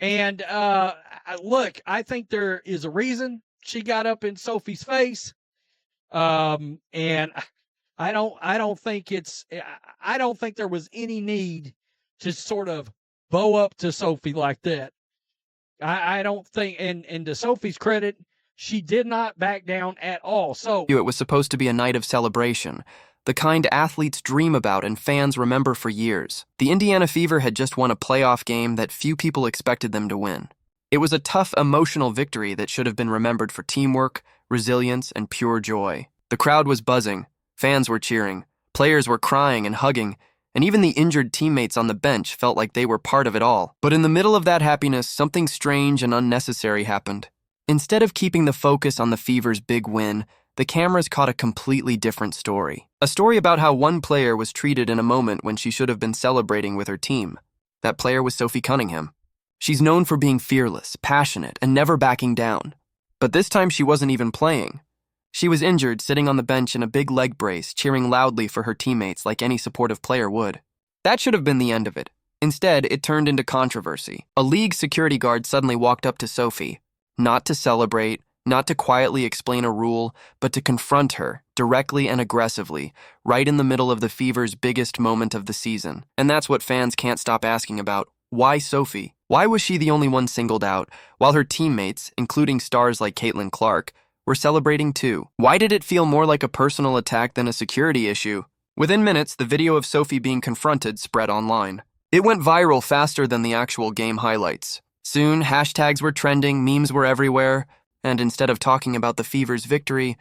And look, I think there is a reason she got up in Sophie's face. And I don't think I don't think there was any need to sort of bow up to Sophie like that. I don't think, and to Sophie's credit, she did not back down at all. So It was supposed to be a night of celebration, the kind athletes dream about and fans remember for years. The Indiana Fever had just won a playoff game that few people expected them to win. It was a tough, emotional victory that should have been remembered for teamwork, resilience, and pure joy. The crowd was buzzing, fans were cheering, players were crying and hugging, and even the injured teammates on the bench felt like they were part of it all. But in the middle of that happiness, something strange and unnecessary happened. Instead of keeping the focus on the Fever's big win, the cameras caught a completely different story. A story about how one player was treated in a moment when she should have been celebrating with her team. That player was Sophie Cunningham. She's known for being fearless, passionate, and never backing down. But this time she wasn't even playing. She was injured, sitting on the bench in a big leg brace, cheering loudly for her teammates like any supportive player would. That should have been the end of it. Instead, it turned into controversy. A league security guard suddenly walked up to Sophie, not to celebrate, not to quietly explain a rule, but to confront her, directly and aggressively, right in the middle of the Fever's biggest moment of the season. And that's what fans can't stop asking about. Why Sophie? Why was she the only one singled out, while her teammates, including stars like Caitlin Clark, were celebrating too? Why did it feel more like a personal attack than a security issue? Within minutes, the video of Sophie being confronted spread online. It went viral faster than the actual game highlights. Soon, hashtags were trending, memes were everywhere, and instead of talking about the Fever's victory,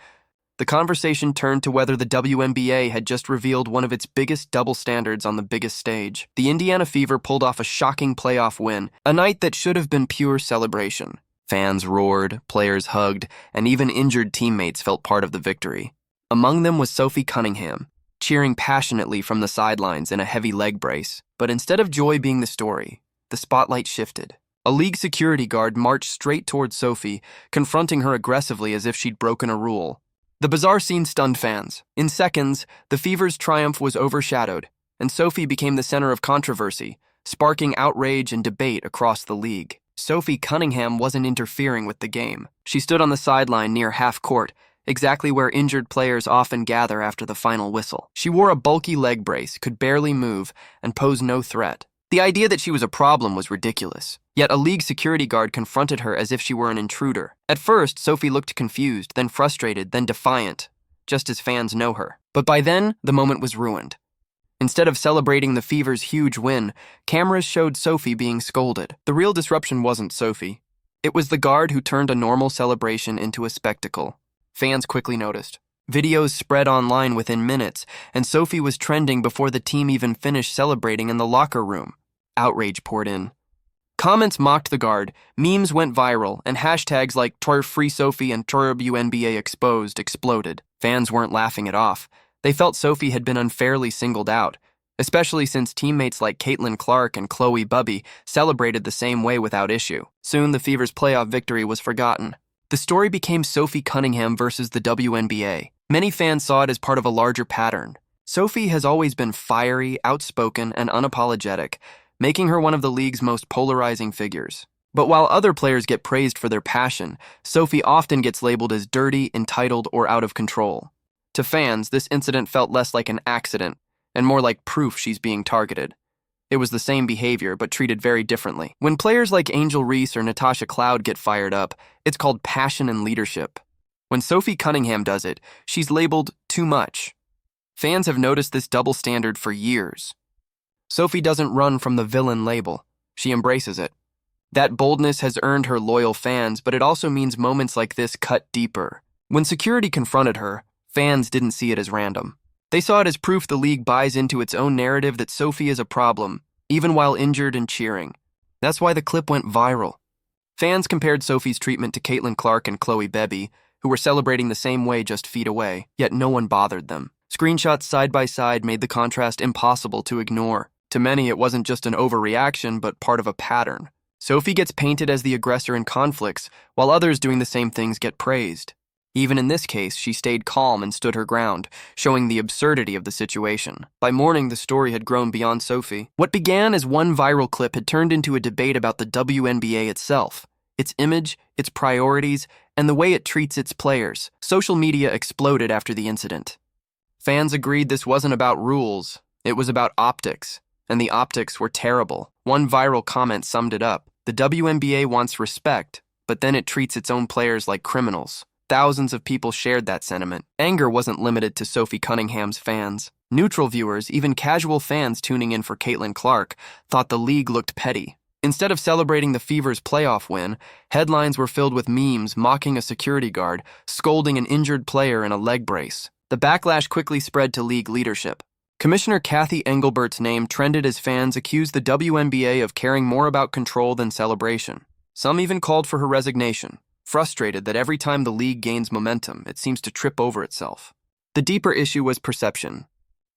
the conversation turned to whether the WNBA had just revealed one of its biggest double standards on the biggest stage. The Indiana Fever pulled off a shocking playoff win, a night that should have been pure celebration. Fans roared, players hugged, and even injured teammates felt part of the victory. Among them was Sophie Cunningham, cheering passionately from the sidelines in a heavy leg brace. But instead of joy being the story, the spotlight shifted. A league security guard marched straight towards Sophie, confronting her aggressively as if she'd broken a rule. The bizarre scene stunned fans. In seconds, the Fever's triumph was overshadowed, and Sophie became the center of controversy, sparking outrage and debate across the league. Sophie Cunningham wasn't interfering with the game. She stood on the sideline near half court, exactly where injured players often gather after the final whistle. She wore a bulky leg brace, could barely move, and posed no threat. The idea that she was a problem was ridiculous. Yet a league security guard confronted her as if she were an intruder. At first, Sophie looked confused, then frustrated, then defiant, just as fans know her. But by then, the moment was ruined. Instead of celebrating the Fever's huge win, cameras showed Sophie being scolded. The real disruption wasn't Sophie. It was the guard who turned a normal celebration into a spectacle. Fans quickly noticed. Videos spread online within minutes, and Sophie was trending before the team even finished celebrating in the locker room. Outrage poured in. Comments mocked the guard, memes went viral, and hashtags like #TorFreeSophie and #WNBAExposed exploded. Fans weren't laughing it off. They felt Sophie had been unfairly singled out, especially since teammates like Caitlin Clark and Chloe Bubby celebrated the same way without issue. Soon, the Fever's playoff victory was forgotten. The story became Sophie Cunningham versus the WNBA. Many fans saw it as part of a larger pattern. Sophie has always been fiery, outspoken, and unapologetic, making her one of the league's most polarizing figures. But while other players get praised for their passion, Sophie often gets labeled as dirty, entitled, or out of control. To fans, this incident felt less like an accident and more like proof she's being targeted. It was the same behavior, but treated very differently. When players like Angel Reese or Natasha Cloud get fired up, it's called passion and leadership. When Sophie Cunningham does it, she's labeled too much. Fans have noticed this double standard for years. Sophie doesn't run from the villain label. She embraces it. That boldness has earned her loyal fans, but it also means moments like this cut deeper. When security confronted her, fans didn't see it as random. They saw it as proof the league buys into its own narrative that Sophie is a problem, even while injured and cheering. That's why the clip went viral. Fans compared Sophie's treatment to Caitlin Clark and Chloe Bebby, who were celebrating the same way just feet away, yet no one bothered them. Screenshots side by side made the contrast impossible to ignore. To many, it wasn't just an overreaction, but part of a pattern. Sophie gets painted as the aggressor in conflicts, while others doing the same things get praised. Even in this case, she stayed calm and stood her ground, showing the absurdity of the situation. By morning, the story had grown beyond Sophie. What began as one viral clip had turned into a debate about the WNBA itself, its image, its priorities, and the way it treats its players. Social media exploded after the incident. Fans agreed this wasn't about rules, it was about optics, and the optics were terrible. One viral comment summed it up. The WNBA wants respect, but then it treats its own players like criminals. Thousands of people shared that sentiment. Anger wasn't limited to Sophie Cunningham's fans. Neutral viewers, even casual fans tuning in for Caitlin Clark, thought the league looked petty. Instead of celebrating the Fever's playoff win, headlines were filled with memes mocking a security guard, scolding an injured player in a leg brace. The backlash quickly spread to league leadership. Commissioner Kathy Engelbert's name trended as fans accused the WNBA of caring more about control than celebration. Some even called for her resignation, frustrated that every time the league gains momentum, it seems to trip over itself. The deeper issue was perception.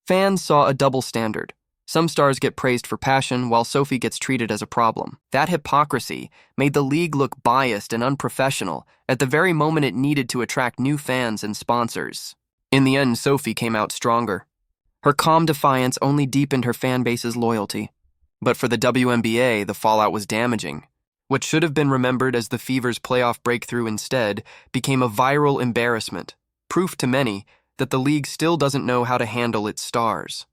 Fans saw a double standard. Some stars get praised for passion, while Sophie gets treated as a problem. That hypocrisy made the league look biased and unprofessional at the very moment it needed to attract new fans and sponsors. In the end, Sophie came out stronger. Her calm defiance only deepened her fan base's loyalty. But for the WNBA, the fallout was damaging. What should have been remembered as the Fever's playoff breakthrough instead became a viral embarrassment, proof to many that the league still doesn't know how to handle its stars.